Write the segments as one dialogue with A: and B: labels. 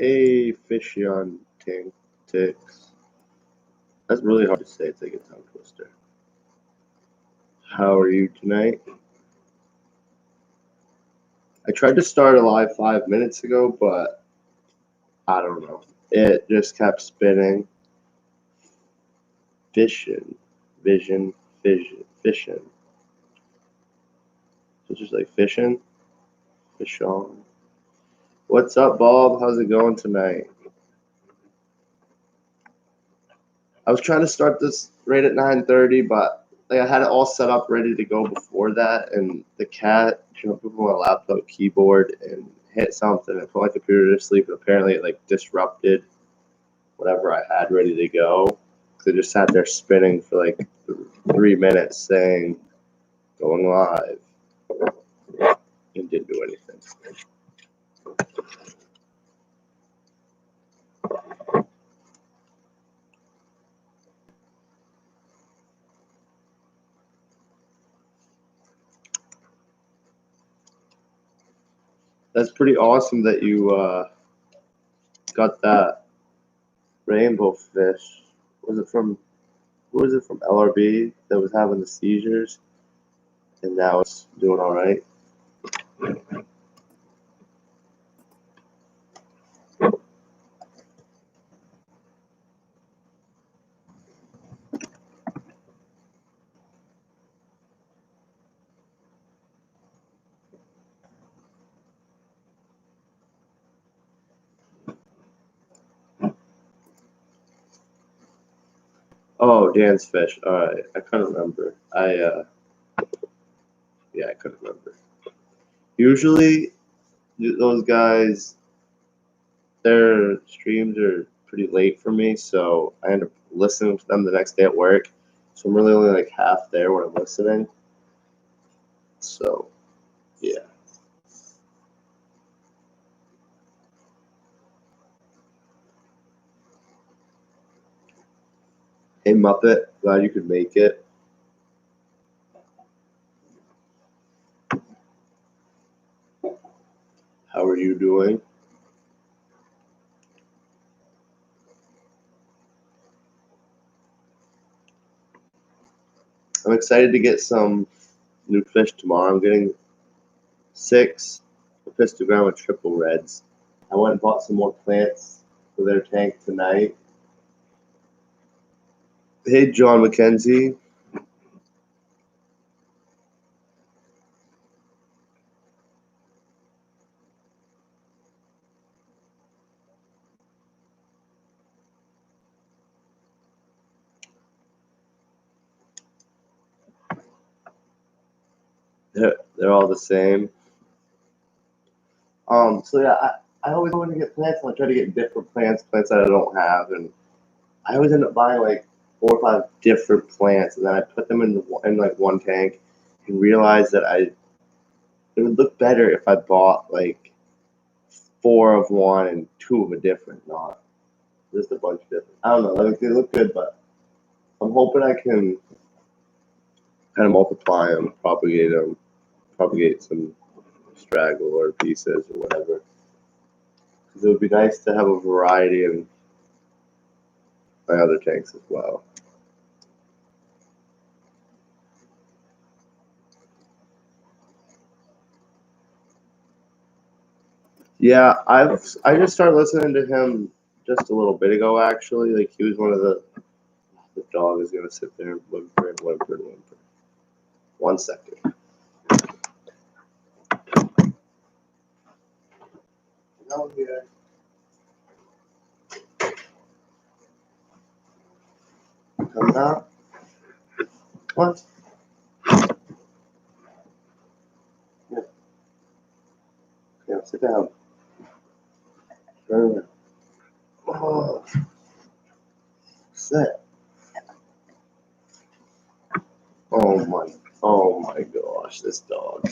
A: Hey, fishy on tank ticks. That's really hard to say. It's like a tongue twister. How are you tonight? I tried to start a live 5 minutes ago, but I don't know. It just kept spinning. Vision. So it's just like fishing. Fish on. What's up, Bob? How's it going tonight? I was trying to start this right at 9:30, but like I had it all set up ready to go before that, and the cat jumped over my laptop keyboard and hit something and put my computer to sleep, and apparently it like disrupted whatever I had ready to go. Because it just sat there spinning for like 3 minutes saying going live and didn't do anything. That's pretty awesome that you got that rainbow fish. Was it from who was it from LRB that was having the seizures and now it's doing all right? Oh, Dan's fish. All right, I couldn't remember. I couldn't remember. Usually, those guys, their streams are pretty late for me, so I end up listening to them the next day at work. So I'm really only like half there when I'm listening. So, yeah. Hey Muppet, glad you could make it. How are you doing? I'm excited to get some new fish tomorrow. I'm getting 6 Epistogramma triple reds. I went and bought some more plants for their tank tonight. Hey, John McKenzie. They're all the same. So yeah, I always want to get plants, and I try to get different plants that I don't have, and I always end up buying like 4 or 5 different plants, and then I put them in like one tank, and realize that it would look better if I bought like 4 of one and 2 of a different, not just a bunch of different. I don't know, like they look good, but I'm hoping I can kind of multiply them, propagate some straggle or pieces or whatever. Because it would be nice to have a variety in my other tanks as well. Yeah, I just started listening to him just a little bit ago. Actually, like he was one of the dog is gonna sit there and whimper and whimper and whimper. 1 second. No, here. Come out. What? Sit down. Oh, sit. Oh my gosh, this dog.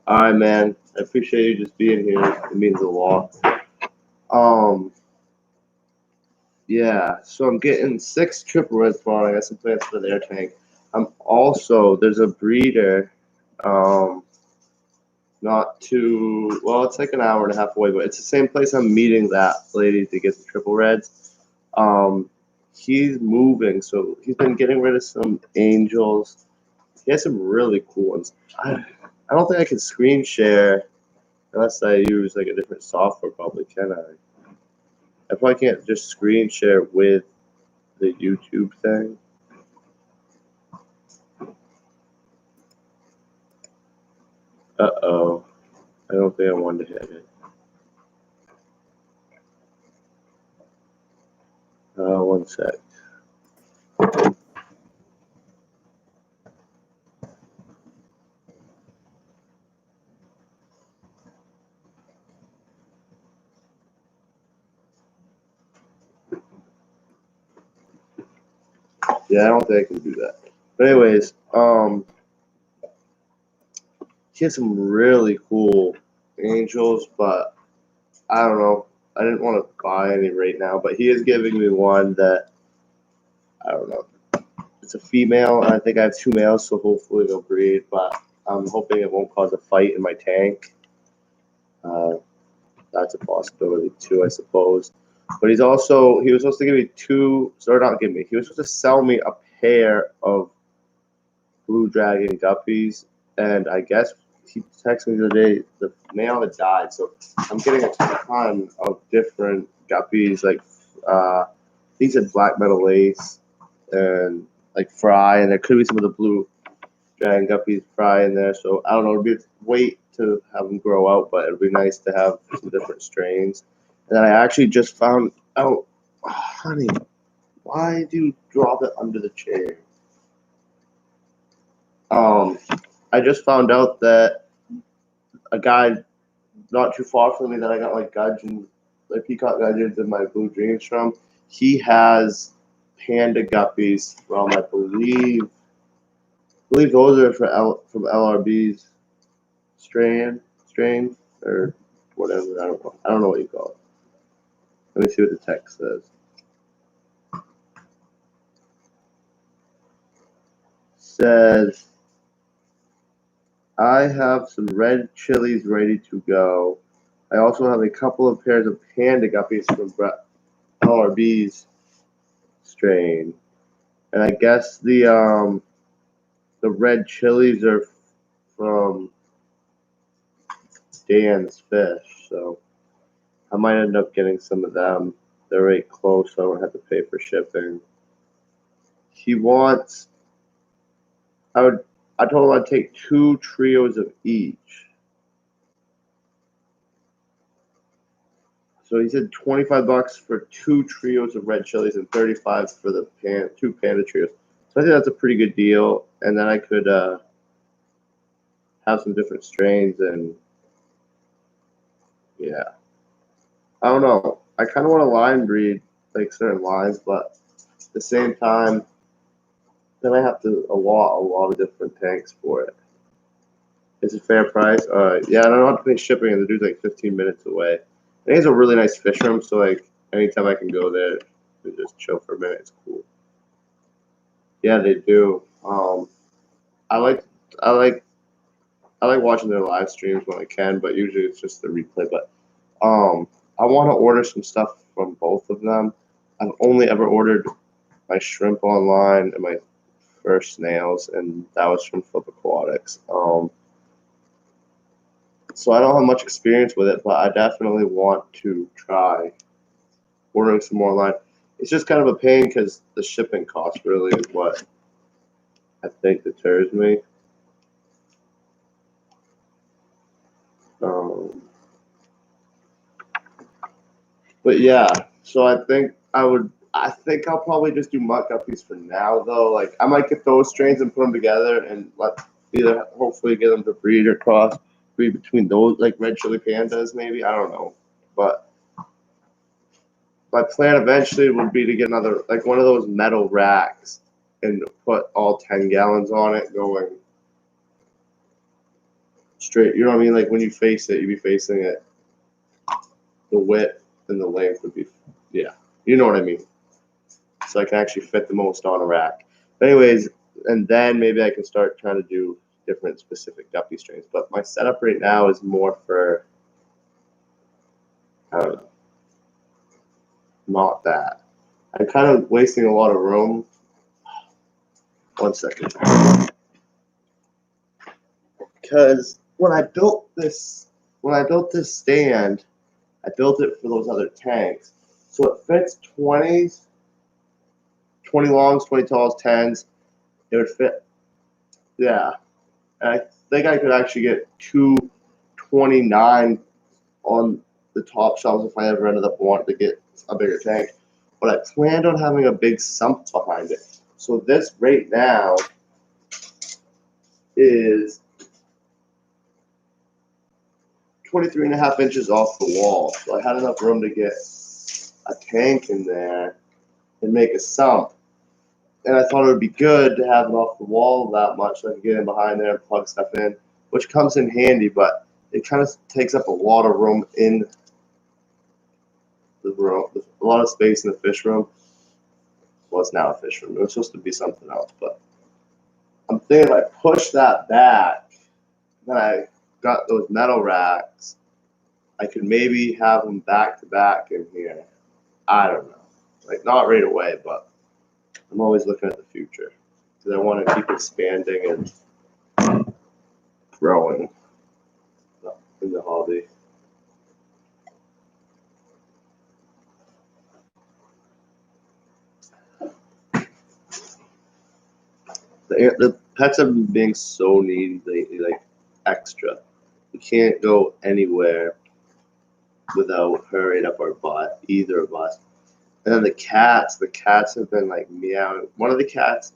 A: All right, man. I appreciate you just being here. It means a lot. Yeah. So I'm getting 6 triple reds tomorrow. I got some plans for their tank. I'm also there's a breeder. Not too well. It's like an hour and a half away, but it's the same place I'm meeting that lady to get the triple reds. He's moving, so he's been getting rid of some angels. He has some really cool ones. I don't think I can screen share unless I use like a different software. Probably can I? I probably can't just screen share with the YouTube thing. Uh-oh. I don't think I wanted to hit it. One sec. Yeah, I don't think I can do that. But anyways, he has some really cool angels, but I don't know. I didn't want to buy any right now, but he is giving me one that I don't know. It's a female, and I think I have 2 males, so hopefully they'll breed. But I'm hoping it won't cause a fight in my tank. That's a possibility too, I suppose. But he was supposed to give me 2, or not give me. He was supposed to sell me a pair of blue dragon guppies, and I guess he texted me the other day the male had died, so I'm getting a ton of different guppies. Like he said black metal lace and like fry, and there could be some of the blue dragon guppies fry in there. So I don't know. It'd be wait to have them grow out, but it'd be nice to have some different strains. And then I actually just found out, oh, honey, why do you drop it under the chair? I just found out that a guy not too far from me that I got like gudgeons, like peacock gudgeons in my blue dreams from, he has panda guppies from I believe those are from LRB's strain or whatever. I don't know what you call it. Let me see what the text says. Says, I have some red chilies ready to go. I also have a couple of pairs of panda guppies from LRB's strain. And I guess the red chilies are from Dan's Fish, so I might end up getting some of them. They're right close, so I don't have to pay for shipping. He wants. I told him I'd take 2 trios of each. So he said $25 for 2 trios of red chilies and $35 for the 2 panda trios. So I think that's a pretty good deal, and then I could have some different strains and yeah. I don't know. I kind of want to line breed like certain lines, but at the same time, then I have to allot a lot of different tanks for it. It's a fair price. Yeah, I don't have to pay shipping, and the dude's like 15 minutes away. And he has a really nice fish room, so like anytime I can go there and just chill for a minute, it's cool. Yeah, they do. I like watching their live streams when I can, but usually it's just the replay. But I want to order some stuff from both of them. I've only ever ordered my shrimp online and my first snails, and that was from Flip Aquatics. So I don't have much experience with it, but I definitely want to try ordering some more online. It's just kind of a pain because the shipping cost really is what I think deters me. But yeah, so I think I'll probably just do muck guppies for now, though. Like I might get those strains and put them together and let either hopefully get them to breed or cross. be between those, like red chili pandas, maybe. I don't know, but my plan eventually would be to get another, like one of those metal racks, and put all 10 gallons on it, going straight. You know what I mean? Like when you face it, you'd be facing it. The width and the length would be, yeah. You know what I mean? So I can actually fit the most on a rack. But anyways, and then maybe I can start trying to do different specific guppy strains. But my setup right now is more for, I don't know, not that. I'm kind of wasting a lot of room. 1 second. Because when I built this stand, I built it for those other tanks. So it fits 20s, 20 longs, 20 talls, 10s. It would fit, yeah. And I think I could actually get 229 on the top shelves if I ever ended up wanting to get a bigger tank. But I planned on having a big sump behind it. So this right now is 23.5 inches off the wall. So I had enough room to get a tank in there and make a sump. And I thought it would be good to have it off the wall that much so I could get in behind there and plug stuff in, which comes in handy, but it kind of takes up a lot of room in the room, a lot of space in the fish room. Well, it's now a fish room. It was supposed to be something else, but I'm thinking if I push that back, then I got those metal racks, I could maybe have them back to back in here. I don't know. Like, not right away, but I'm always looking at the future because I want to keep expanding and growing in the hobby. The pets have been being so needy lately, like extra. We can't go anywhere without hurrying up our butt, either of us. And then the cats have been like meowing. One of the cats,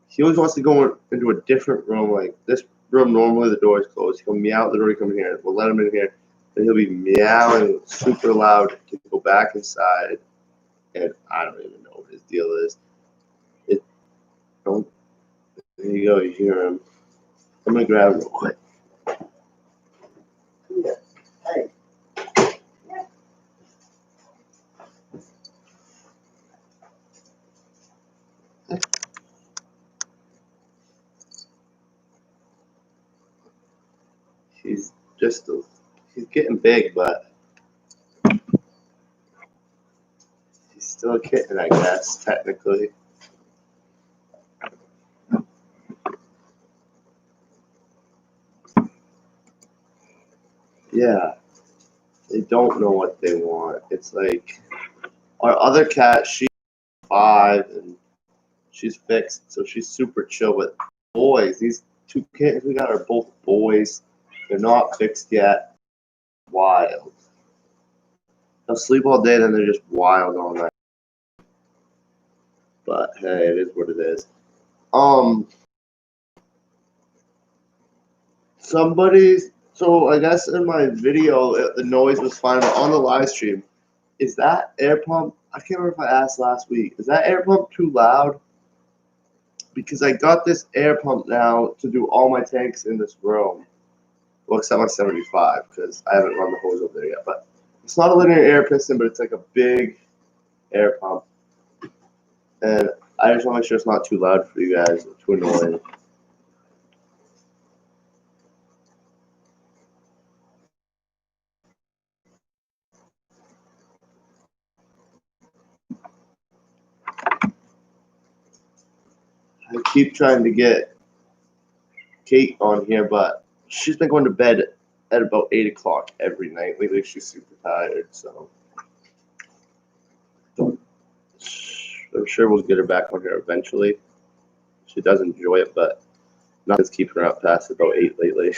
A: he always wants to go into a different room. Like this room, normally the door is closed. He'll meow at the door to come in here. We'll let him in here. And he'll be meowing super loud to go back inside. And I don't even know what his deal is. There you go, you hear him. I'm gonna grab him real quick. Yeah. Hey. He's getting big, but he's still a kitten, I guess, technically. Yeah, they don't know what they want. It's like our other cat, she's 5 and she's fixed, so she's super chill. But boys, these 2 kittens we got are both boys. They're not fixed yet. Wild. They'll sleep all day, then they're just wild all night. But hey, it is what it is. So I guess in my video, the noise was fine, but on the live stream, is that air pump, I can't remember if I asked last week, is that air pump too loud? Because I got this air pump now to do all my tanks in this room. Well, except my 75, because I haven't run the hose over there yet. But it's not a linear air piston, but it's like a big air pump. And I just want to make sure it's not too loud for you guys, or too annoying. I keep trying to get Kate on here, but she's been going to bed at about 8 o'clock every night. Lately, she's super tired, so I'm sure we'll get her back on here eventually. She does enjoy it, but nothing's keeping her up past about 8 lately.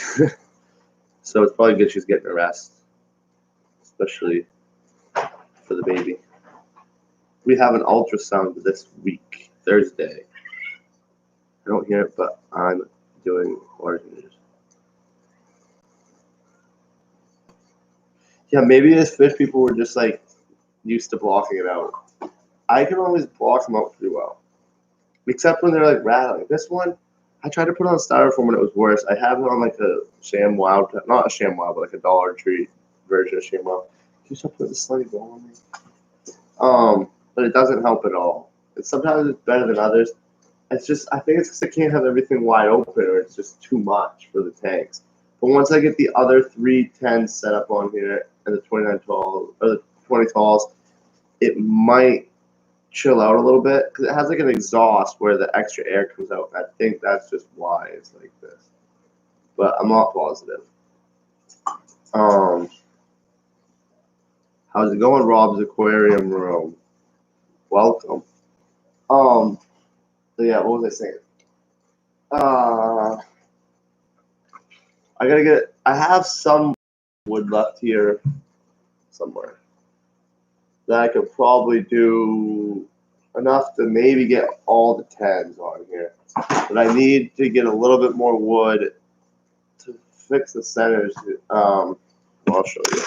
A: So it's probably good she's getting a rest, especially for the baby. We have an ultrasound this week, Thursday. I don't hear it, but I'm doing orders. Yeah, maybe as fish people were just like used to blocking it out. I can always block them out pretty well, except when they're like rattling. This one, I tried to put on styrofoam when it was worse. I have it on like a ShamWow, not a ShamWow, but like a Dollar Tree version of ShamWow. Can you stop putting the slutty ball on me? But it doesn't help at all. And sometimes it's better than others. It's just, I think it's because I can't have everything wide open or it's just too much for the tanks. But once I get the other 310s set up on here and the 29 tall or the 20 talls, it might chill out a little bit because it has like an exhaust where the extra air comes out. I think that's just why it's like this, but I'm not positive. How's it going, Rob's Aquarium Room? Welcome. So yeah, what was I saying? I have some wood left here somewhere that I could probably do enough to maybe get all the 10s on here. But I need to get a little bit more wood to fix the centers. I'll show you.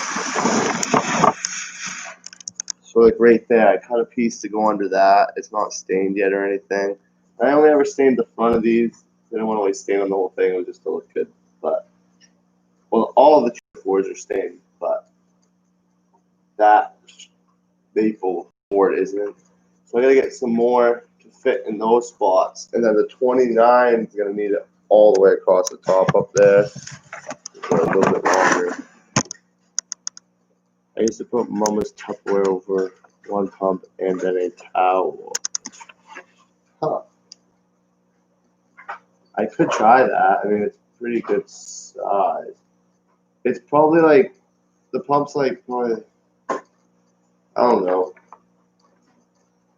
A: So like right there, I cut a piece to go under that. It's not stained yet or anything. I only ever stained the front of these. I didn't want to always stain on the whole thing. It was just to look good. But well, all of the boards are stained, but that maple board isn't. So I gotta get some more to fit in those spots. And then the 29 is gonna need it all the way across the top up there for a little bit longer. I used to put Mama's Tupperware over one pump and then a towel. Huh. I could try that. I mean, it's pretty good size. It's probably like, the pump's like probably, I don't know,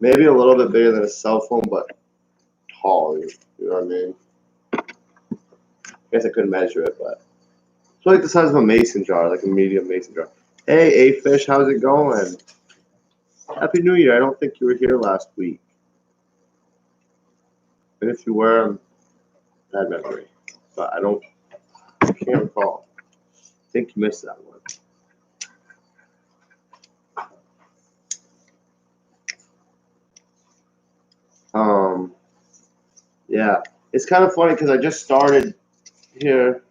A: maybe a little bit bigger than a cell phone, but tall, you know what I mean? I guess I couldn't measure it, but it's like the size of a mason jar, like a medium mason jar. Hey, A-Fish, how's it going? Happy New Year. I don't think you were here last week. And if you were, bad memory. But I can't recall. I think you missed that one. Yeah. It's kind of funny because I just started here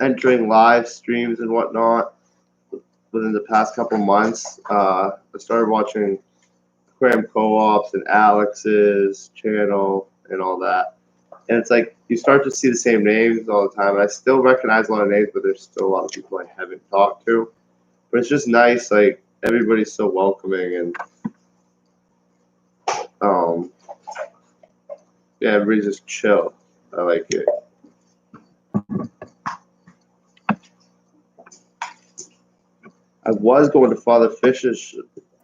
A: entering live streams and whatnot within the past couple months. I started watching Aquarium Co-ops and Alex's channel and all that. And it's like you start to see the same names all the time. And I still recognize a lot of names, but there's still a lot of people I haven't talked to. But it's just nice, like everybody's so welcoming and yeah, everybody's just chill. I like it. I was going to Father Fish's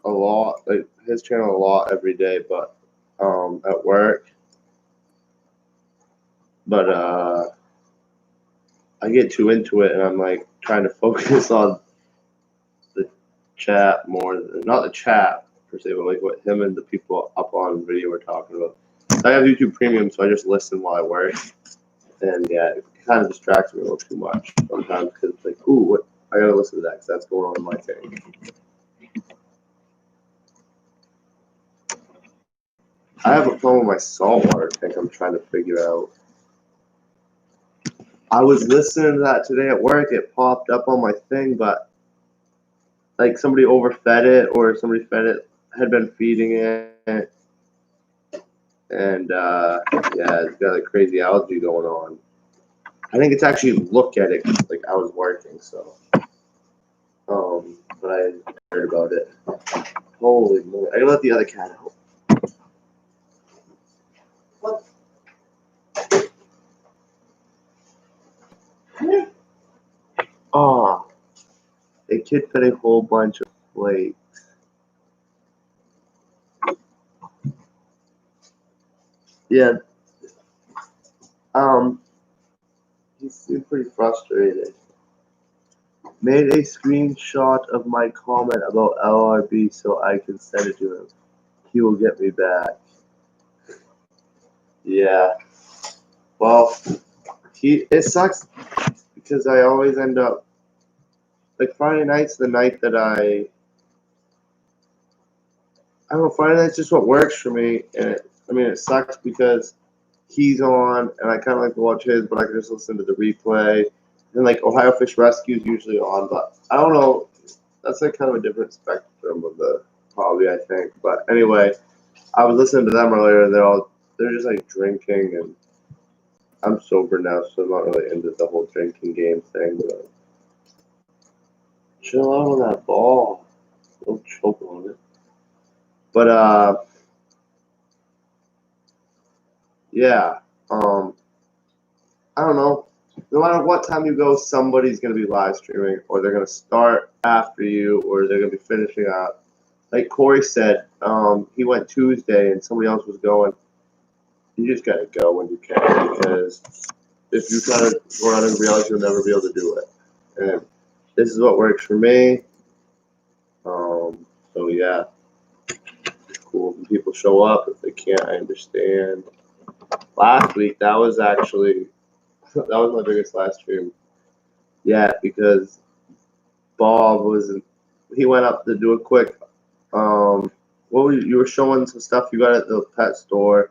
A: a lot, like his channel a lot every day, but at work. But I get too into it, and I'm like trying to focus on the chat more, not the chat per se, but like what him and the people up on video are talking about. I have YouTube Premium, so I just listen while I work, and yeah, it kind of distracts me a little too much sometimes because it's like, ooh, what? I gotta listen to that because that's going on in my thing. I have a problem with my saltwater tank. I'm trying to figure out. I was listening to that today at work. It popped up on my thing, but like somebody overfed it or somebody had been feeding it, and yeah, it's got like crazy algae going on. I think it's actually look at it 'cause, like I was working, so but I heard about it. Holy moly! I gotta let the other cat out. What? Oh, a kid fed a whole bunch of flakes. Yeah. He seemed pretty frustrated. Made a screenshot of my comment about LRB so I can send it to him. He will get me back. Yeah. Well, it sucks because I always end up like Friday night's the night that I don't know. Friday night's just what works for me, and it sucks because he's on, and I kind of like to watch his, but I can just listen to the replay. And like Ohio Fish Rescue is usually on, but I don't know. That's like kind of a different spectrum of the hobby, I think. But anyway, I was listening to them earlier, and they're just like drinking, and I'm sober now, so I'm not really into the whole drinking game thing. But chill out on that ball. Don't choke on it. But yeah. I don't know. No matter what time you go, somebody's gonna be live streaming, or they're gonna start after you, or they're gonna be finishing up. Like Corey said, he went Tuesday, and somebody else was going. You just gotta go when you can, because if you try to run and realize you'll never be able to do it. And this is what works for me. So yeah, it's cool when people show up. If they can't, I understand. Last week, that was my biggest live stream yet, because Bob he went up to do a quick, you were showing some stuff you got at the pet store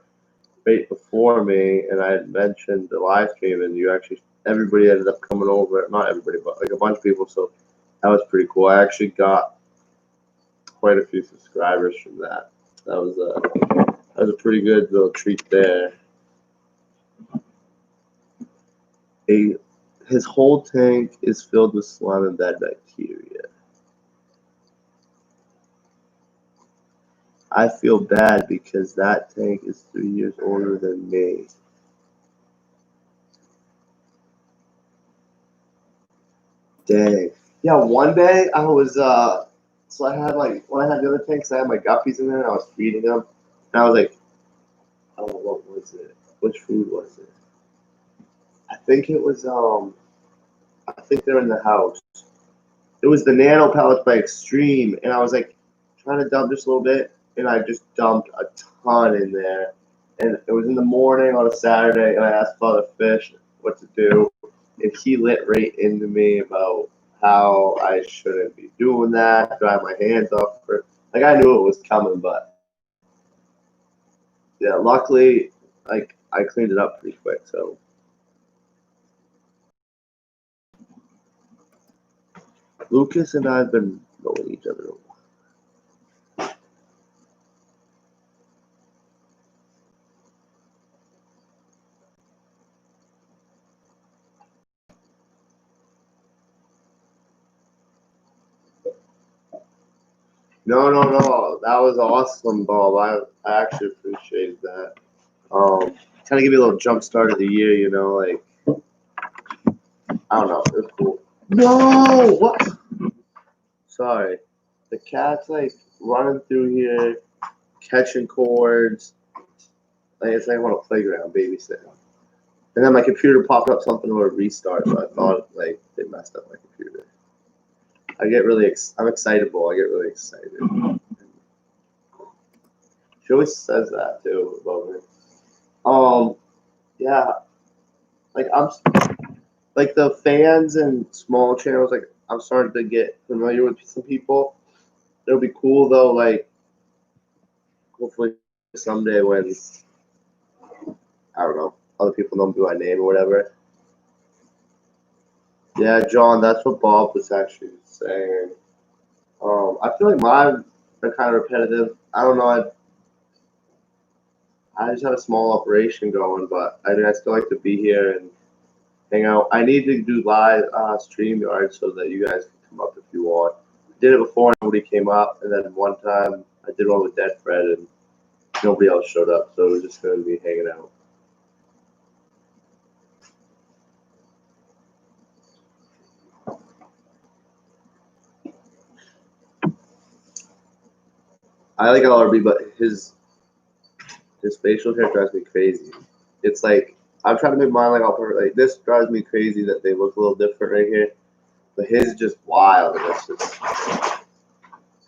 A: right before me, and I had mentioned the live stream, and everybody ended up coming over, not everybody, but like a bunch of people, so that was pretty cool. I actually got quite a few subscribers from that. That was a pretty good little treat there. His whole tank is filled with slime and bad bacteria. I feel bad because that tank is 3 years older than me. Dang. Yeah, one day I was so I had when I had the other tanks, I had my guppies in there and I was feeding them. And I was like, oh, what was it? Which food was it? I think it was I think they're in the house. It was the nano pellets by Extreme, and I was like trying to dump just a little bit, and I just dumped a ton in there. And it was in the morning on a Saturday, and I asked Father Fish what to do, and he lit right into me about how I shouldn't be doing that, dry my hands off. Like, I knew it was coming, but yeah, luckily, like, I cleaned it up pretty quick, so. Lucas and I have been knowing each other. No. That was awesome, Bob. I actually appreciated that. Kind of give you a little jump start of the year, like, I don't know. It was cool. No! What? Sorry. The cat's, like, running through here, catching cords. Like, it's like on a playground babysitting. And then my computer popped up something or a restart, so I thought, like, they messed up my computer. I'm excitable. I get really excited. She always says that too about me. Yeah, like like the fans and small channels. Like, I'm starting to get familiar with some people. It'll be cool though. Like, hopefully someday when I don't know, other people know me by name or whatever. Yeah, John, that's what Bob was actually saying. I feel like mine are kind of repetitive. I don't know. I just have a small operation going, but I mean, I still like to be here and hang out. I need to do live StreamYard so that you guys can come up if you want. I did it before, nobody came up, and then one time I did one with Dead Fred, and nobody else showed up, so we're just going to be hanging out. I like LRB, but his facial hair drives me crazy. It's like, I'm trying to make mine like all perfect. Like, this drives me crazy that they look a little different right here. But his is just wild. And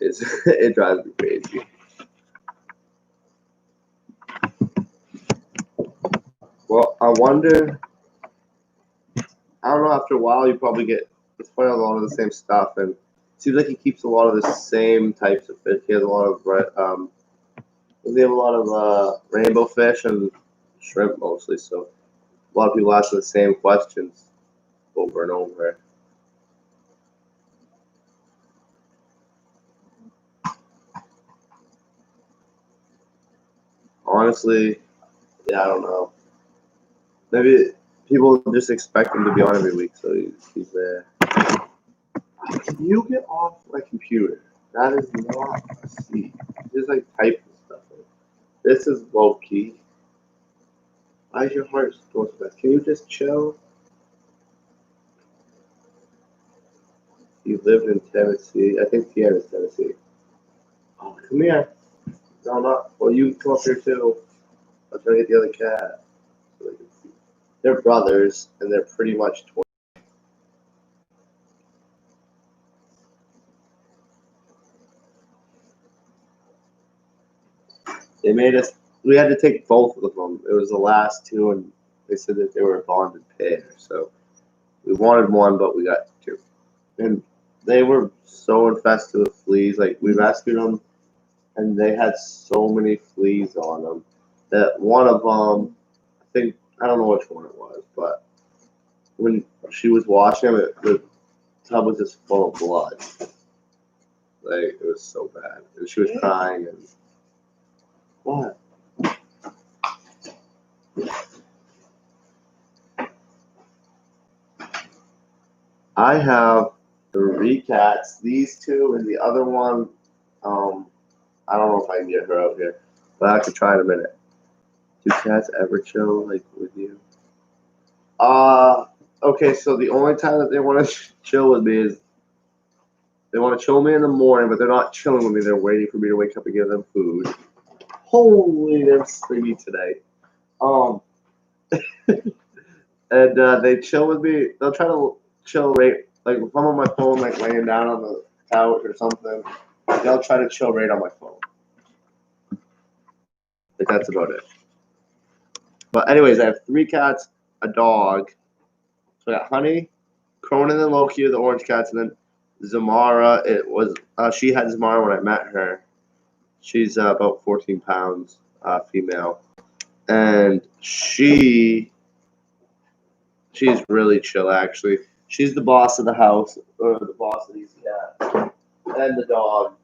A: it drives me crazy. Well, I wonder I don't know. After a while, you probably get it's probably a lot of the same stuff, and it seems like he keeps a lot of the same types of fish. He has a lot of they have a lot of rainbow fish and shrimp mostly. So a lot of people ask the same questions over and over. Honestly, yeah, I don't know. Maybe people just expect him to be on every week, so he's there. Can you get off my computer? That is not a seat. Just like typing stuff. This is low key. Why is your heart going so fast? Can you just chill? You lived in Tennessee. I think Tiana is Tennessee. Oh, come here. No, not. Well, you come up here too. I'm trying to get the other cat. So they can see. They're brothers, and they're pretty much twins. They made us. We had to take both of them. It was the last two, and they said that they were a bonded pair. So we wanted one, but we got two. And they were so infested with fleas. Like we rescued them, and they had so many fleas on them that one of them, I don't know which one it was, but when she was washing them, the tub was just full of blood. Like it was so bad, and she was crying. And what? I have 3 cats. These two and the other one. I don't know if I can get her out here, but I could try in a minute. Do cats ever chill like with you? Okay. So the only time that they want to chill with me is they want to chill with me in the morning, but they're not chilling with me. They're waiting for me to wake up and give them food. Holy, they're sleepy today. Um, and they chill with me. They'll try to chill right, like if I'm on my phone, like laying down on the couch or something. They'll try to chill right on my phone. Like that's about it. But anyways, I have 3 cats, a dog. So I got Honey, Cronin, and Loki are the orange cats, and then Zamara. It was she had Zamara when I met her. She's about 14 pounds, female, and she's really chill actually. She's the boss of the house, or the boss of these cats, and the dog.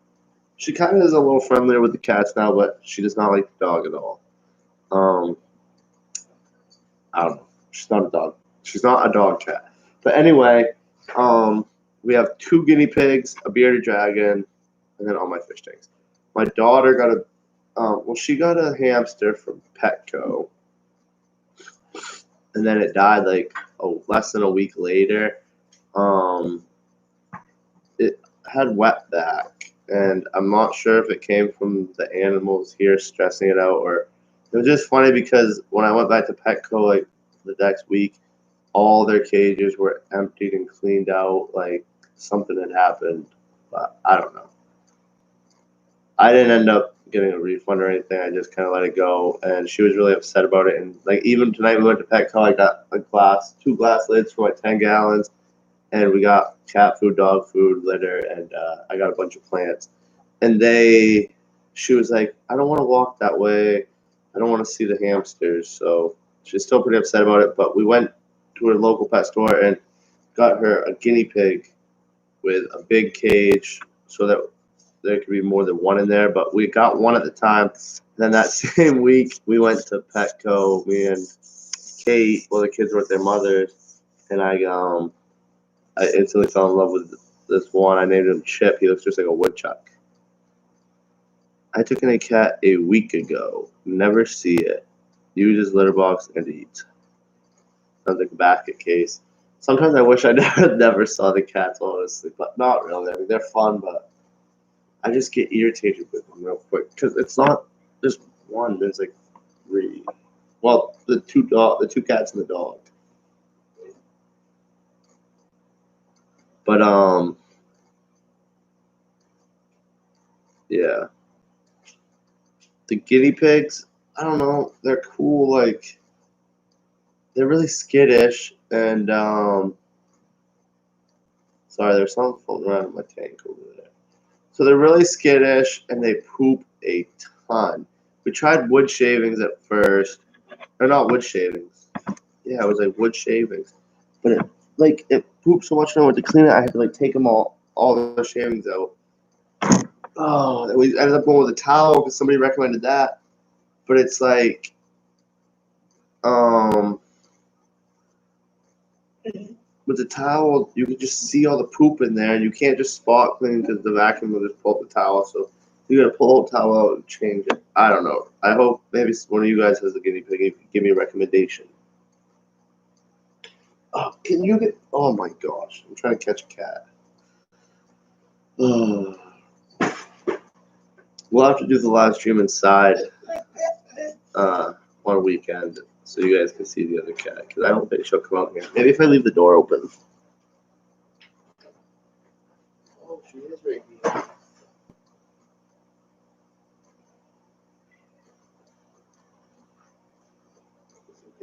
A: She kind of is a little friendlier with the cats now, but she does not like the dog at all. I don't know. She's not a dog. She's not a dog cat. But anyway, we have 2 guinea pigs, a bearded dragon, and then all my fish tanks. My daughter got she got a hamster from Petco, and then it died like less than a week later. It had wet back, and I'm not sure if it came from the animals here stressing it out, or it was just funny because when I went back to Petco like the next week, all their cages were emptied and cleaned out, like something had happened, but I don't know. I didn't end up getting a refund or anything. I just kind of let it go, and she was really upset about it. And like even tonight, we went to Petco. I got 2 glass lids for my 10 gallons, and we got cat food, dog food, litter, and I got a bunch of plants. And she was like, I don't want to walk that way. I don't want to see the hamsters. So she's still pretty upset about it. But we went to her local pet store and got her a guinea pig with a big cage so that there could be more than one in there. But we got one at the time. Then that same week, we went to Petco. Me and Kate, well, the kids were with their mothers, and I instantly fell in love with this one. I named him Chip. He looks just like a woodchuck. I took in a cat a week ago. Never see it. Uses litter box and eats. Sounds like a basket case. Sometimes I wish I never saw the cats, honestly, but not really. I mean, they're fun, but I just get irritated with them real quick because it's not just one. There's like 3. Well, the 2 cats and the dog. But yeah. The guinea pigs, I don't know. They're cool. Like they're really skittish, and sorry, there's something floating around in my tank over there. So they're really skittish, and they poop a ton. We tried wood shavings at first, or not wood shavings. Yeah, it was like wood shavings, but it pooped so much. When I went to clean it, I had to like take them all the shavings out. Oh, we ended up going with a towel because somebody recommended that, but it's like, with the towel, you can just see all the poop in there, and you can't just spot clean because the vacuum will just pull up the towel. So you gotta pull the towel out and change it. I don't know. I hope maybe one of you guys has a guinea pig. You can give me a recommendation. Oh, can you get? Oh my gosh! I'm trying to catch a cat. Oh. We'll have to do the live stream inside one weekend so you guys can see the other cat because I don't think she'll come out here. Maybe if I leave the door open. Oh, she is right here.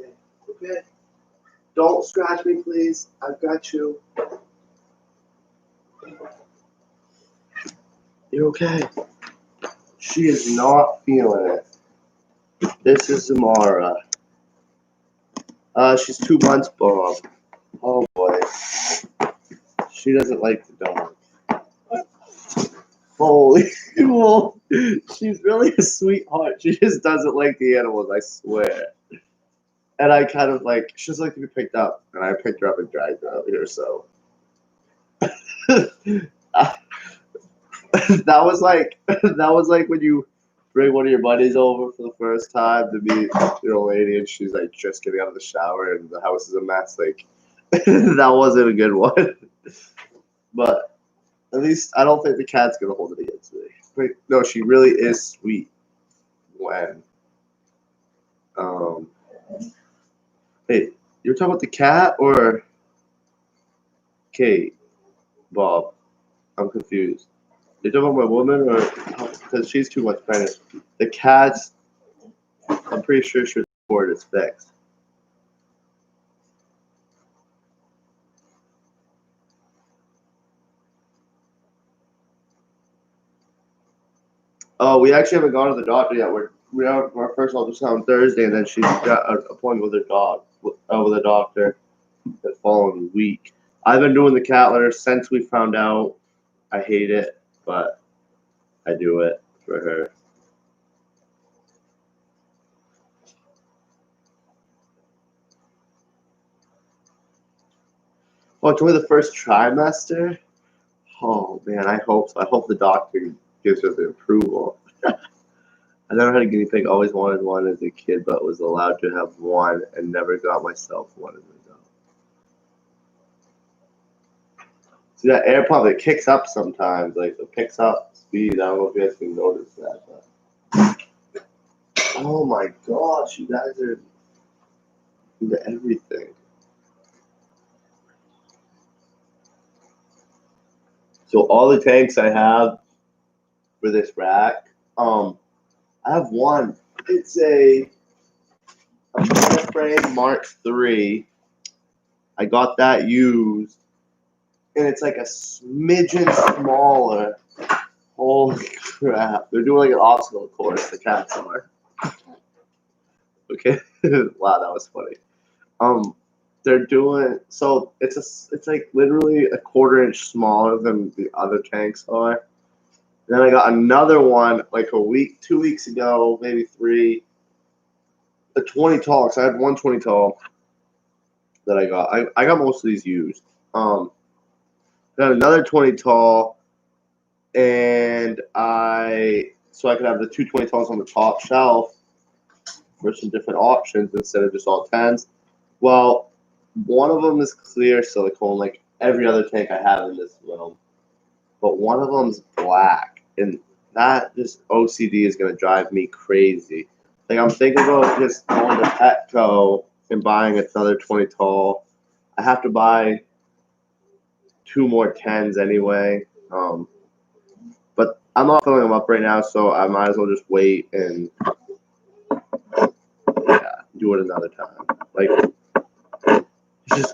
A: Okay. Okay. Don't scratch me, please. I've got you. You're okay. She is not feeling it. This is Zamara. She's 2 months, Bob. Oh boy. She doesn't like the dog. Holy well, she's really a sweetheart. She just doesn't like the animals, I swear. And I kind of like, she doesn't like to be picked up, and I picked her up and dragged her out here, so. that was like when you bring one of your buddies over for the first time to meet your lady, and she's like just getting out of the shower and the house is a mess. Like that wasn't a good one. But at least I don't think the cat's gonna hold it against me. But no, she really is sweet. When hey, you're talking about the cat or Kate, Bob? I'm confused. You're talking about my woman or because she's too much pregnant. The cat's, I'm pretty sure she's report is fixed. Oh, we actually haven't gone to the doctor yet. We have our first ultrasound Thursday, and then she's got an appointment with her dog with the doctor the following week. I've been doing the cat litter since we found out. I hate it, but I do it for her. Oh, it's only the first trimester? Oh man, I hope so. I hope the doctor gives her the approval. I never had a guinea pig. Always wanted one as a kid, but was allowed to have one and never got myself one as an adult. See that air pump? It kicks up sometimes. Like it picks up speed. I don't know if you guys can notice that. But oh my gosh, you guys are into everything. So all the tanks I have for this rack, I have one. It's a frame Mark III. I got that used, and it's like a smidgen smaller. Holy crap! They're doing like an obstacle course. The cats are. Okay. Wow, that was funny. They're doing so. It's like literally a 1/4 inch smaller than the other tanks are. Then I got another one like 2 weeks ago, maybe 3. A 20 tall. So I had 120 tall that I got. I got most of these used. Got another 20 tall, and so I could have the 220 talls on the top shelf for some different options instead of just all 10s. Well, one of them is clear silicone, like every other tank I have in this room, but one of them's black, and that just OCD is gonna drive me crazy. Like I'm thinking about just going to Petco and buying another 20 tall. I have to buy 2 more 10s anyway, but I'm not filling them up right now, so I might as well just wait and do it another time. Like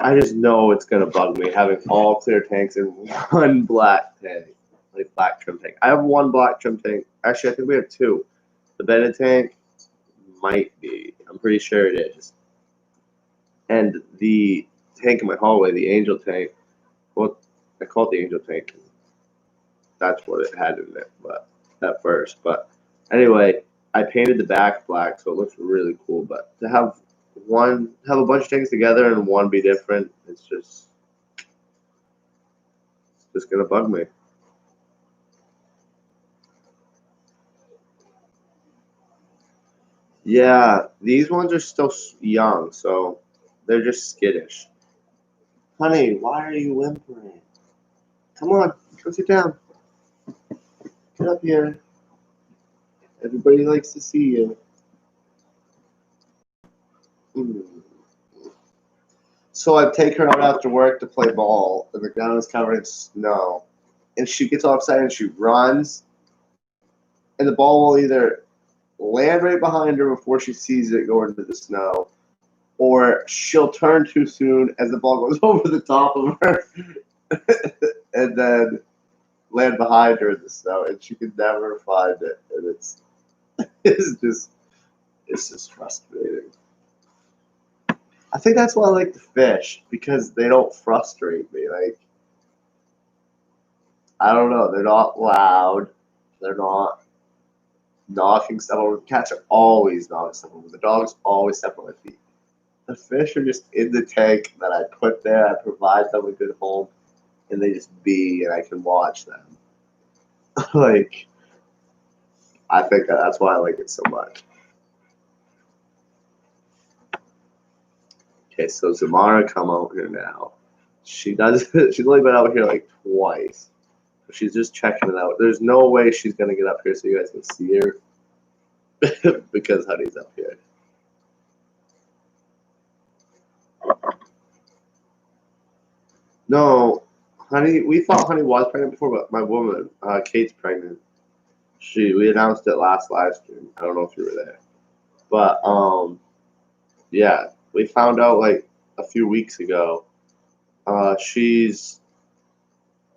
A: I just know it's gonna bug me having all clear tanks in one black tank, like black trim tank. I have one black trim tank. Actually, I think we have two. The Bennett tank might be. I'm pretty sure it is. And the tank in my hallway, the Angel tank. Well, I call it the Angel tank. That's what it had in it, but at first. But anyway, I painted the back black, so it looks really cool. But to have a bunch of tanks together and one be different, it's just gonna bug me. Yeah, these ones are still young, so they're just skittish. Honey, why are you whimpering? Come on, go sit down. Get up here. Everybody likes to see you. Mm. So I take her out after work to play ball, and the ground is covered in snow. And she gets all excited and she runs, and the ball will either land right behind her before she sees it go into the snow, or she'll turn too soon as the ball goes over the top of her and then land behind her in the snow, and she can never find it. And it's just frustrating. I think that's why I like to fish, because they don't frustrate me. Like, I don't know, they're not loud, they're not knocking stuff over. The cats are always knocking stuff over. The dogs always step on my feet. The fish are just in the tank that I put there. I provide them a good home, and they just be, and I can watch them. Like, I think that's why I like it so much. Okay, so Zamara come out here now. She's only been out here like twice. She's just checking it out. There's no way she's gonna get up here so you guys can see her because Honey's up here. No, Honey. We thought Honey was pregnant before, but my woman, Kate's pregnant. We announced it last live stream. I don't know if you were there, but yeah, we found out like a few weeks ago. She's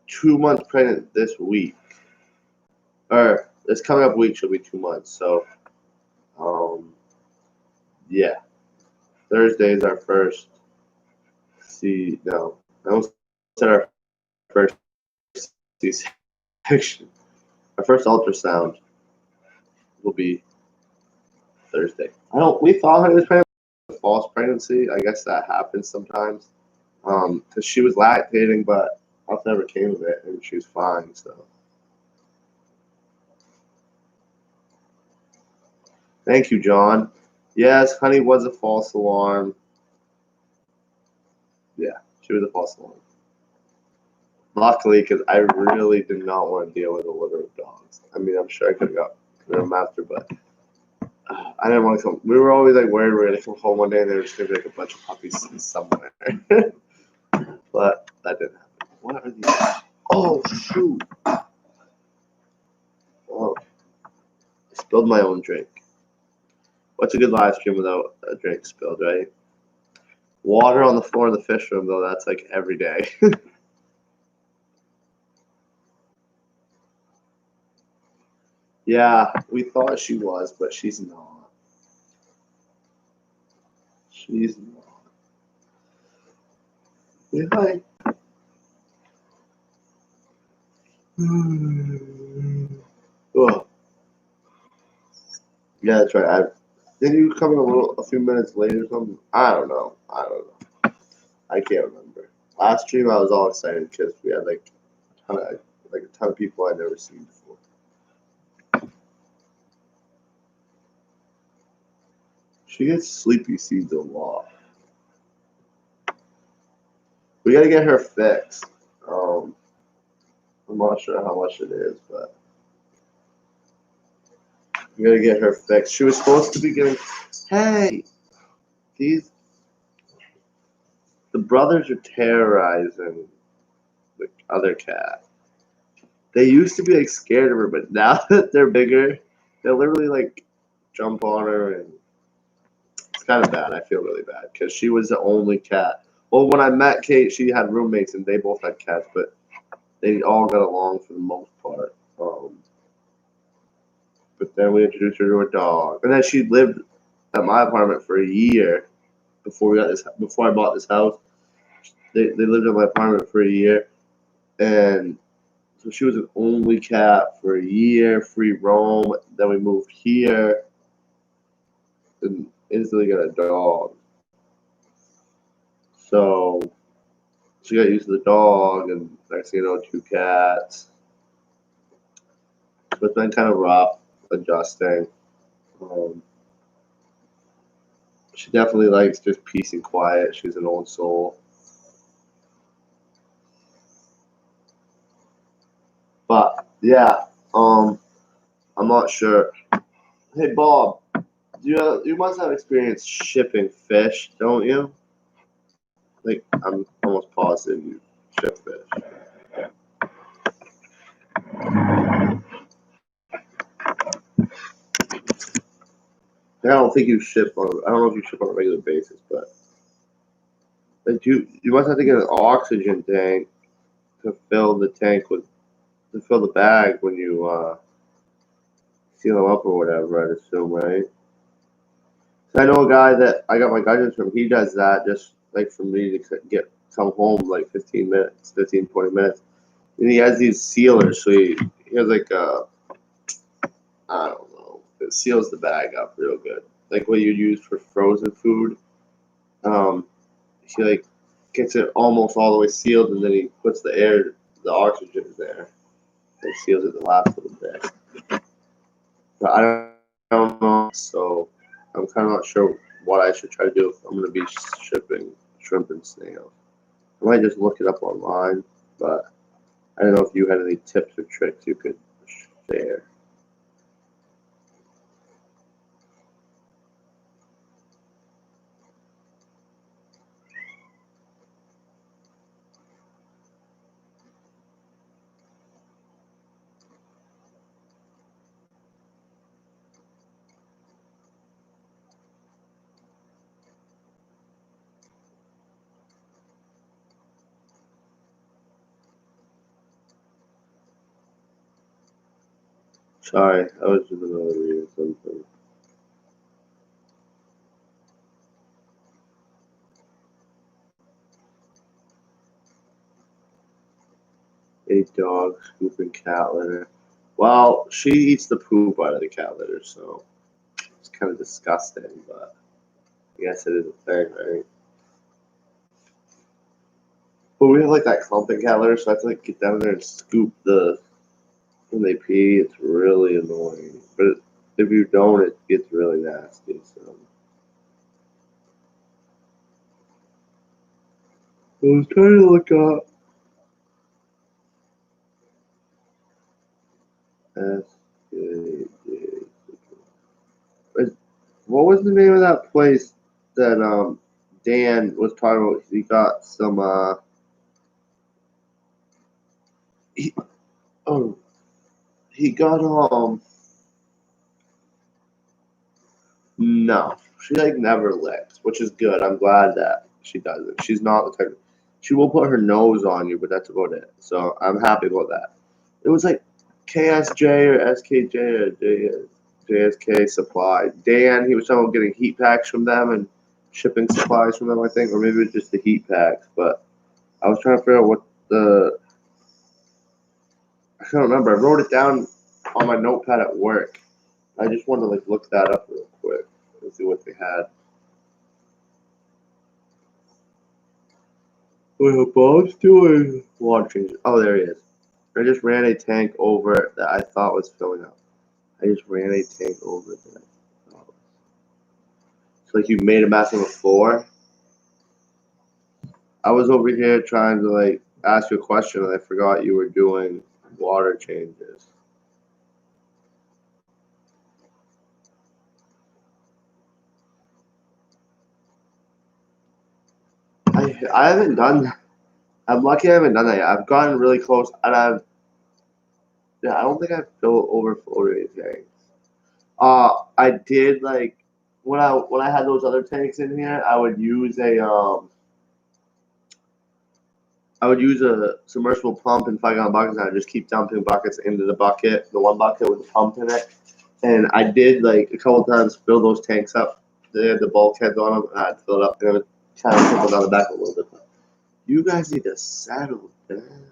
A: 2 months pregnant this week, or this coming up week she'll be 2 months. So, yeah, Thursday is our first. I almost said our first C-section. Our first ultrasound will be Thursday. We thought it was pregnant with false pregnancy. I guess that happens sometimes. Because she was lactating, but nothing ever came of it, and she was fine. So, thank you, John. Yes, Honey was a false alarm. Yeah, she was a false alarm. Luckily, because I really did not want to deal with a litter of dogs. I mean, I'm sure I could have got them after, but I didn't want to come. We were always like worried we were going to come home one day and there was going to be like a bunch of puppies somewhere. But that didn't happen. What are these? Oh, shoot. Oh, I spilled my own drink. What's a good live stream without a drink spilled, right? Water on the floor in the fish room, though, that's like every day. Yeah, we thought she was, but she's not. She's not. Say hi. Oh. Yeah, that's right. Did you come in a few minutes late or something? I don't know. I can't remember. Last stream I was all excited because we had like a ton of people I'd never seen before. She gets sleepy seeds a lot. We gotta get her fixed. I'm not sure how much it is, but we gotta get her fixed. She was supposed to be getting. Hey, the brothers are terrorizing the other cat. They used to be like scared of her, but now that they're bigger, they'll literally like jump on her, and it's kind of bad. I feel really bad because she was the only cat. Well, when I met Kate, she had roommates and they both had cats, but they all got along for the most part. But then we introduced her to a dog, and then she lived at my apartment for a year before we got this. Before I bought this house, they lived in my apartment for a year, and so she was an only cat for a year, free roam. Then we moved here, and instantly got a dog. So she got used to the dog, and next thing you know, two cats. So it's been kind of rough adjusting. Um, she definitely likes just peace and quiet. She's an old soul. But yeah, I'm not sure. Hey Bob, you must have experience shipping fish, don't you? Like I'm almost positive you ship fish. I don't think you ship on. I don't know if you ship on a regular basis, but like you must have to get an oxygen tank to fill the tank with to fill the bag when you seal them up or whatever. I'd assume, right? So I know a guy that I got my guidance from. He does that just like for me to come home like 15 minutes, 15 20 minutes. And he has these sealers, so he has like I don't know, it seals the bag up real good, like what you use for frozen food. Um, he like gets it almost all the way sealed, and then he puts the oxygen in there, and seals it the last little bit. But I don't know, so I'm kind of not sure what I should try to do if I'm going to be shipping shrimp and snails. I might just look it up online, but I don't know if you had any tips or tricks you could share. Sorry, I was in the middle of reading something. A dog scooping cat litter. Well, she eats the poop out of the cat litter, so it's kind of disgusting, but I guess it is a thing, right? But we have like that clumping cat litter, so I have to like get down there and scoop the when they pee. It's really annoying, but if you don't, it gets really nasty. So I was trying to look up SKJ. What was the name of that place that Dan was talking about? He got some he, oh he got no. She like never licks, which is good. I'm glad that she doesn't. She's not the type. She will put her nose on you, but that's about it. So I'm happy about that. It was like KSJ or SKJ or JSK Supply. Dan, he was talking about getting heat packs from them and shipping supplies from them, I think, or maybe it was just the heat packs. But I was trying to figure out what the I can't remember. I wrote it down on my notepad at work. I just wanted to like look that up real quick and see what they had. Well, Bob's doing water changes. Oh, there he is. I just ran a tank over that I thought was filling up. I just ran a tank over that. It's like you made a mess on the floor. I was over here trying to like ask you a question and I forgot you were doing water changes. I haven't done that. I'm lucky I haven't done that yet. I've gotten really close and I don't think I've overflowed anything. I did like when I had those other tanks in here, I would use a I would use a submersible pump in 5 gallon buckets, and I just keep dumping buckets into the bucket, the one bucket with the pump in it. And I did like a couple times fill those tanks up. They had the bulkheads on them, and I'd fill it up, and it would kind of trickle down the back a little bit. You guys need to settle down.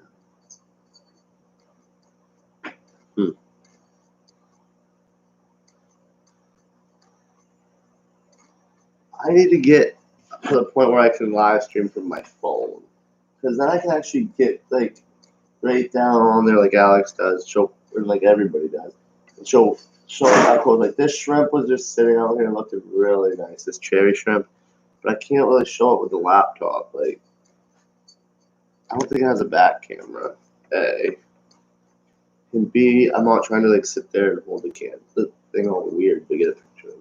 A: I need to get to the point where I can live stream from my phone, because then I can actually get like right down on there like Alex does, show and like everybody does, and show how cool. Like this shrimp was just sitting out here looking really nice, this cherry shrimp, but I can't really show it with the laptop. Like I don't think it has a back camera. A and B, I'm not trying to like sit there and hold the thing all weird to get a picture of it.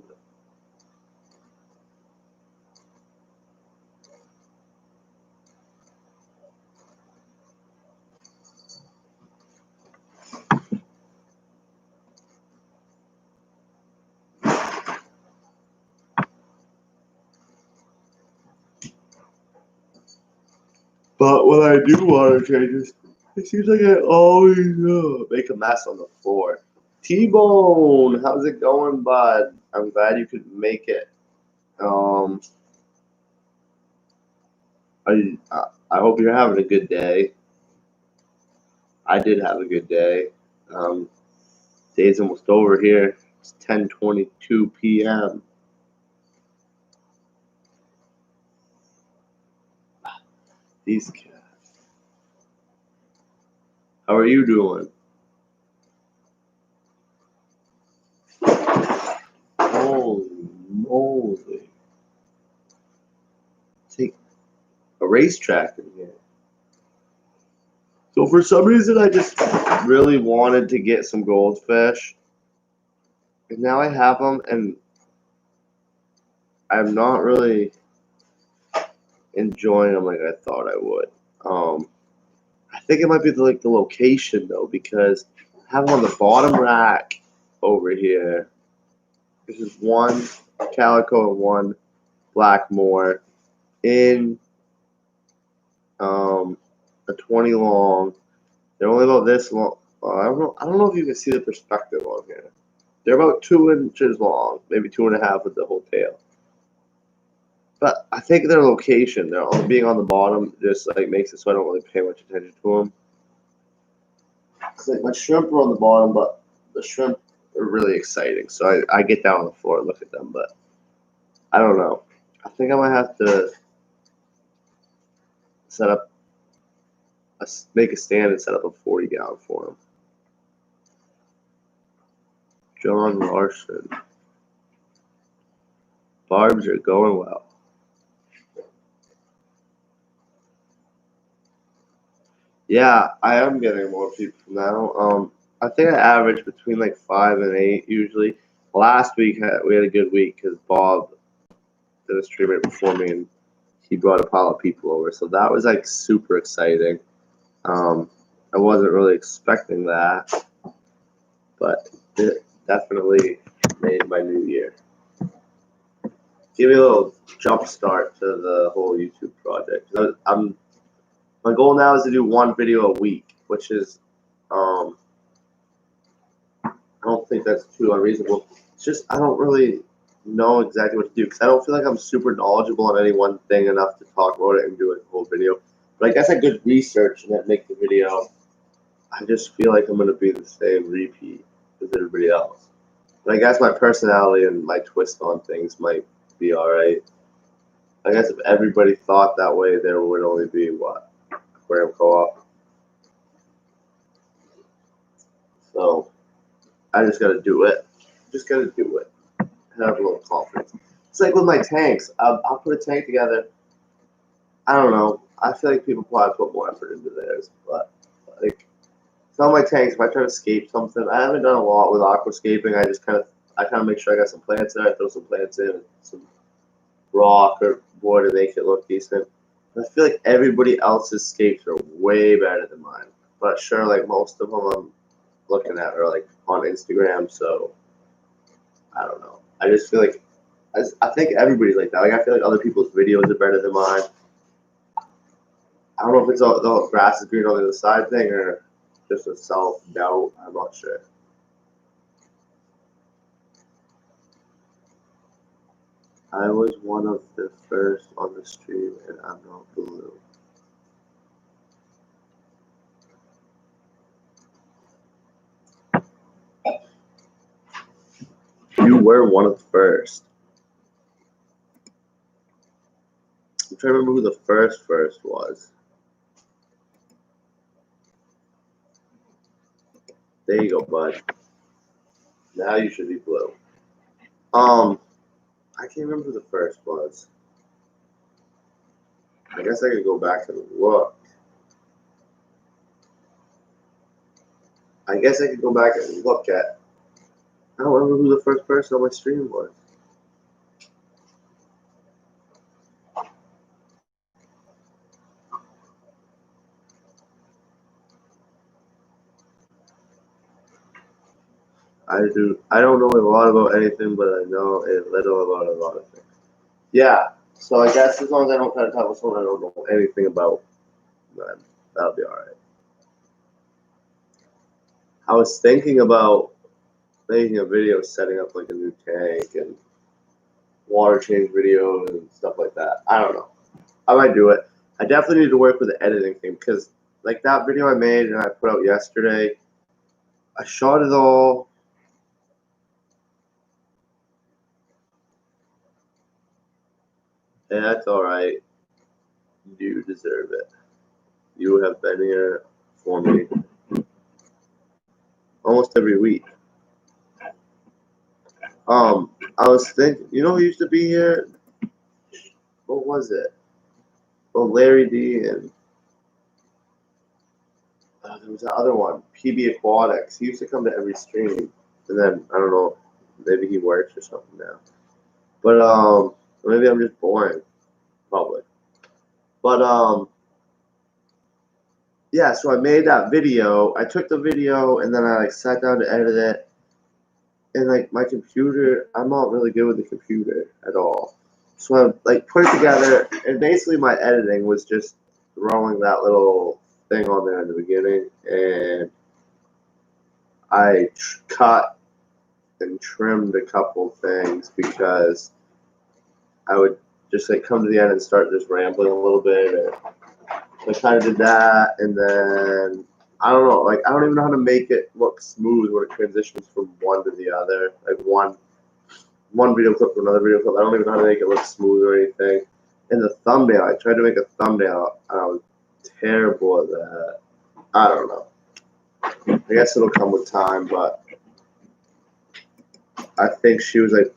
A: But when I do water changes, it seems like I always make a mess on the floor. T-Bone, how's it going, bud? I'm glad you could make it. I hope you're having a good day. I did have a good day. Day's almost over here. It's 10:22 p.m. These cats. How are you doing? Holy moly. Take a racetrack in here. So for some reason, I just really wanted to get some goldfish. And now I have them, and I'm not really enjoying them like I thought I would. I think it might be the location, though, because I have them on the bottom rack over here. This is one calico and one Blackmore in a 20 long. They're only about this long. I don't know if you can see the perspective on here. They're about 2 inches long, maybe 2.5 with the whole tail. But I think their location, they're all being on the bottom, just like makes it so I don't really pay much attention to them. It's like my shrimp are on the bottom, but the shrimp are really exciting. So I get down on the floor and look at them, but I don't know. I think I might have to set up, make a stand and set up a 40 gallon for them. John Larson. Barbs are going well. Yeah, I am getting more people now. I think I average between like 5 and 8 usually. Last week we had a good week because Bob did a stream right before me and he brought a pile of people over, so that was like super exciting. I wasn't really expecting that, but it definitely made my new year. Give me a little jump start to the whole YouTube project. My goal now is to do 1 video a week, which is I don't think that's too unreasonable. It's just I don't really know exactly what to do because I don't feel like I'm super knowledgeable on any one thing enough to talk about it and do a whole video. But I guess I could research and then make the video. I just feel like I'm going to be the same repeat as everybody else. But I guess my personality and my twist on things might be alright. I guess if everybody thought that way, there would only be what? Aquarium Co-op. So I just gotta do it. Just gotta do it. Have a little confidence. It's like with my tanks. I'll put a tank together. I don't know. I feel like people probably put more effort into theirs, but like some of my tanks, if I try to escape something, I haven't done a lot with aquascaping. I kind of make sure I got some plants in. I throw some plants in, some rock or board to make it look decent. I feel like everybody else's scapes are way better than mine. But sure, like most of them I'm looking at are like on Instagram, so I don't know. I just feel like I think everybody's like that. Like I feel like other people's videos are better than mine. I don't know if it's all the grass is green on the other side thing or just a self-doubt. I'm not sure. I was one of the first on the stream, and I'm not blue. You were one of the first. I'm trying to remember who the first was. There you go, bud. Now you should be blue. I can't remember who the first was. I guess I could go back and look. I don't remember who the first person on my stream was. I don't know a lot about anything, but I know a little about a lot of things. Yeah, so I guess as long as I don't try to talk about someone I don't know anything about, then that'll be alright. I was thinking about making a video setting up like a new tank and water change videos and stuff like that. I don't know. I might do it. I definitely need to work with the editing thing because like that video I made and I put out yesterday, I shot it all. And that's alright. You deserve it. You have been here for me almost every week. I was thinking, you know who used to be here? What was it? Oh, Larry D and there was that other one, PB Aquatics. He used to come to every stream, and then I don't know, maybe he works or something now. But maybe I'm just boring, probably. But yeah. So I made that video. I took the video and then I like sat down to edit it. And like my computer, I'm not really good with the computer at all. So I like put it together, and basically my editing was just throwing that little thing on there in the beginning, and I cut and trimmed a couple things because I would just like come to the end and start just rambling a little bit. And I kind of did that, and then I don't know, like I don't even know how to make it look smooth when it transitions from one to the other. Like one video clip to another video clip. I don't even know how to make it look smooth or anything. And the thumbnail, I tried to make a thumbnail, and I was terrible at that. I don't know. I guess it'll come with time, but I think she was like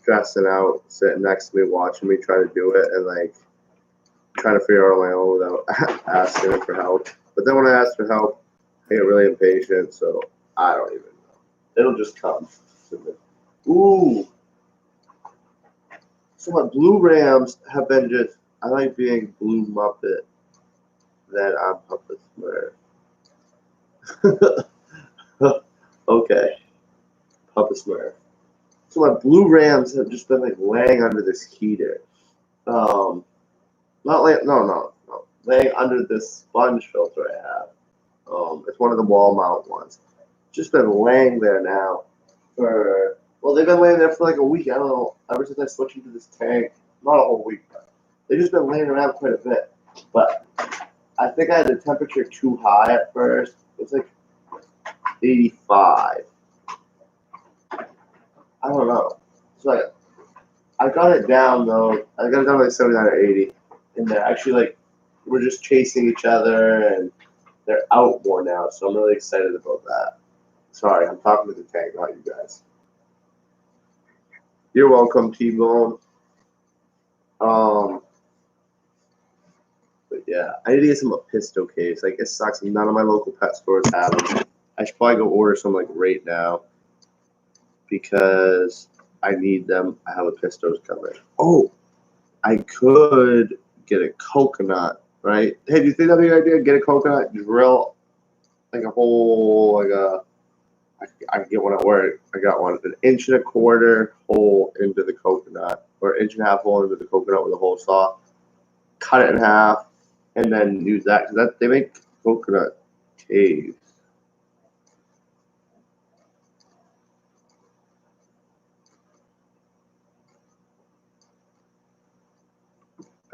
A: stressing out, sitting next to me, watching me try to do it, and like trying to figure it out on my own without asking her for help. But then when I ask for help, I get really impatient, so I don't even know. It'll just come. Ooh. So my blue Rams have been just, I like being Blue Muppet. Then I'm Puppet Smurf. Okay. Puppet Smurf. So my blue Rams have just been like laying under this heater. Laying under this sponge filter I have. It's one of the wall mount ones. Just been laying there now for, well, they've been laying there for like a week. I don't know, ever since I switched into this tank. Not a whole week, but they've just been laying around quite a bit. But I think I had the temperature too high at first. It was like 85. I don't know. So I got it down though. I got it down to like 79 or 80. And they're actually like, we're just chasing each other and they're out more now. So I'm really excited about that. Sorry, I'm talking to the tank, not you guys. You're welcome, T-Bone. But yeah, I need to get some Apisto case. Like, it sucks. None of my local pet stores have them. I should probably go order some like right now because I need them. I have Apistos coming. Oh, I could get a coconut, right? Hey, do you think that'd be an idea? Get a coconut, drill like a hole, I can get one at work. I got one, an 1.25 inch hole into the coconut, or 1.5 inch hole into the coconut with a hole saw. cut it in half, and then use that because they make coconut caves.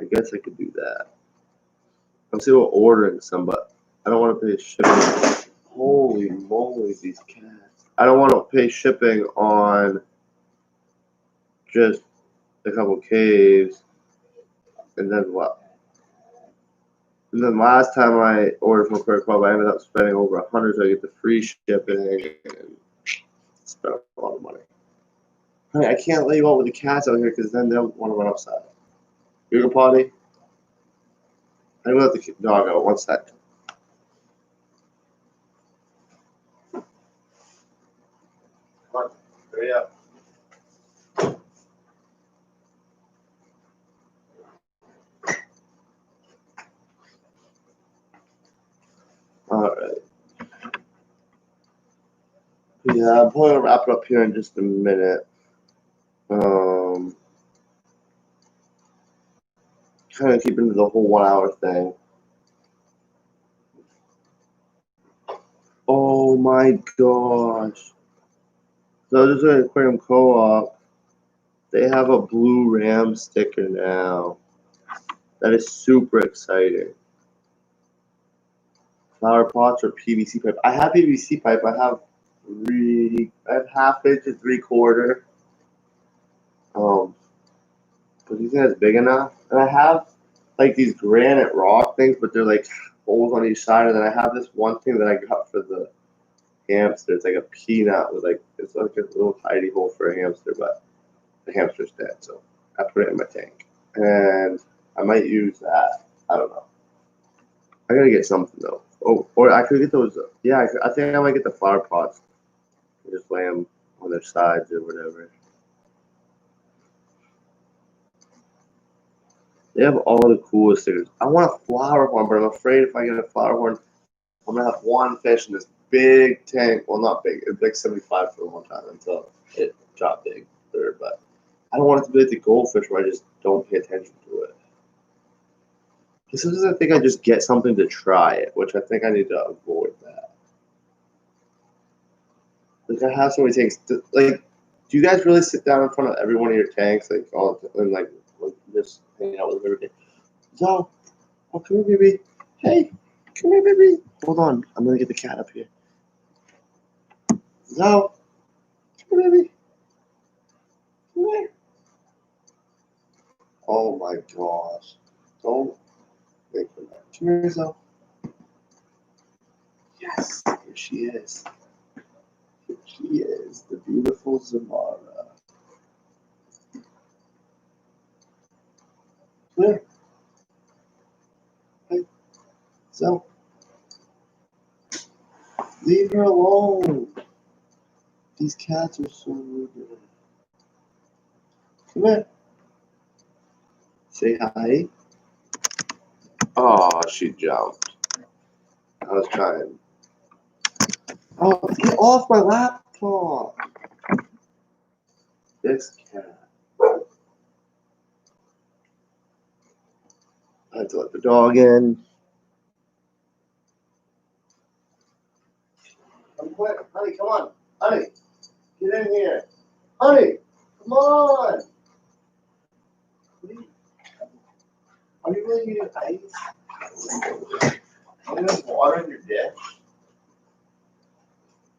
A: I guess I could do that. I'm still ordering some, but I don't want to pay shipping. Holy moly, these cats! I don't want to pay shipping on just a couple caves, and then what? And then last time I ordered from Credit Club, I ended up spending over $100 so I get the free shipping and spent a lot of money. Honey, I can't let you out with the cats out here because then they'll want to run outside. You go potty? I'm gonna let the dog out. 1 sec. Come on, hurry up. Alright. Yeah, I'm probably gonna wrap it up here in just a minute. Kind of keeping to the whole 1 hour thing. Oh my gosh. So this is an Aquarium Co-op. They have a blue ram sticker now. That is super exciting. Flower pots or PVC pipe. I have PVC pipe. I have half inch to 3/4. But these guys big enough. And I have like these granite rock things, but they're like holes on each side. And then I have this one thing that I got for the hamster. It's like a peanut with like it's like a little tiny hole for a hamster, but the hamster's dead, so I put it in my tank. And I might use that. I don't know. I gotta get something though. Oh, or I could get those. Yeah, I think I might get the flower pots. Just lay them on their sides or whatever. They have all the coolest stickers. I want a flower horn, but I'm afraid if I get a flower horn, I'm gonna have one fish in this big tank. Well, not big. It's like 75 for one time until it dropped big third. But I don't want it to be like the goldfish where I just don't pay attention to it. Because sometimes I think I just get something to try it, which I think I need to avoid that. Like I have so many tanks. Like, do you guys really sit down in front of every one of your tanks, like all and like just hang out with them every day? So, oh, come here, baby. Hey, come here, baby. Hold on, I'm gonna get the cat up here. So, come here, baby. Come here. Oh my gosh! Don't make her mad. Come here, Zo. Yes, here she is. Here she is, the beautiful Zamara. Come here. Hey, Zo. Leave her alone. These cats are so rude. Come here. Say hi. Oh, she jumped. I was trying. Oh, get off my laptop. This cat. I had to let the dog in. Honey, come on. Honey, get in here. Honey, come on. Are you really eating ice? Are you have water in your dish?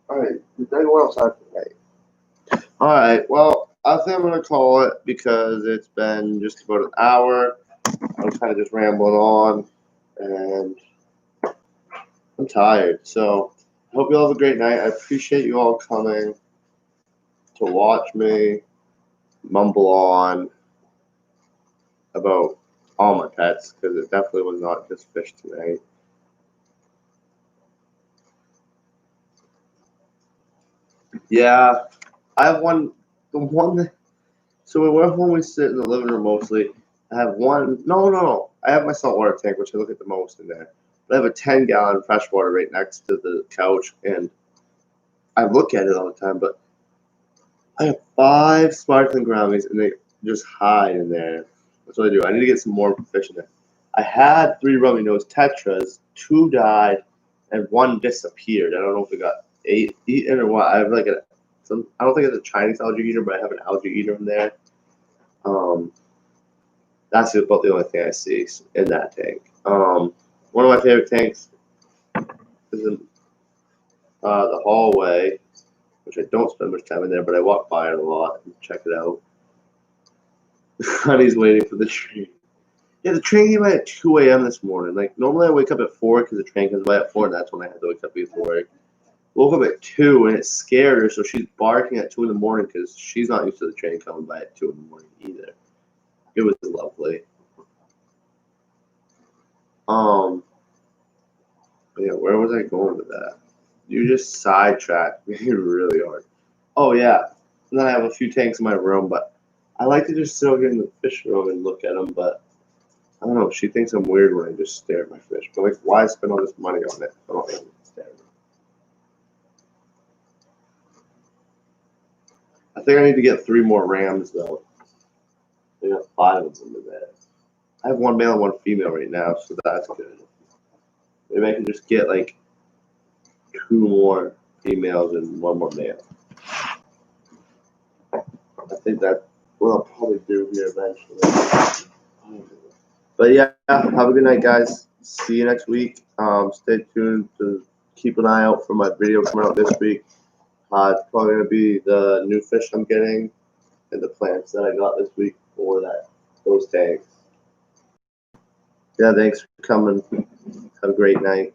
A: Alright, there's anyone else out tonight? Alright, well, I think I'm going to call it because it's been just about an hour. I'm kind of just rambling on, and I'm tired. So, I hope you all have a great night. I appreciate you all coming to watch me mumble on about all my pets, because it definitely was not just fish tonight. Yeah, I have one. The one that, so when we're home, we sit in the living room mostly. I have one. No. I have my saltwater tank, which I look at the most in there. But I have a 10-gallon freshwater right next to the couch, and I look at it all the time. But I have 5 sparkling brownies, and they just hide in there. That's what I do. I need to get some more fish in there. I had 3 rummy nose tetras, 2 died, and 1 disappeared. I don't know if it got eaten or what. I have like I don't think it's a Chinese algae eater, but I have an algae eater in there. That's about the only thing I see in that tank. One of my favorite tanks is in the hallway, which I don't spend much time in there, but I walk by it a lot and check it out. Honey's waiting for the train. Yeah, the train came by at 2 a.m. this morning. Like, normally I wake up at 4 because the train comes by at 4, and that's when I have to wake up before work. Woke up at 2, and it scared her, so she's barking at 2 in the morning because she's not used to the train coming by at 2 in the morning either. It was lovely. But yeah, where was I going with that? You just sidetracked me really hard. Oh, yeah. And then I have a few tanks in my room, but I like to just sit over here in the fish room and look at them, but I don't know. She thinks I'm weird when I just stare at my fish. But like, why spend all this money on it? I don't even stare at it. I think I need to get 3 more rams, though. I got 5 of them in there. I have 1 male and 1 female right now, so that's good. Maybe I can just get like 2 more females and 1 more male. I think that's what I'll probably do here eventually. But yeah, have a good night, guys. See you next week. Stay tuned to keep an eye out for my video coming out this week. It's probably going to be the new fish I'm getting and the plants that I got this week for those tanks. Yeah, thanks for coming. Have a great night.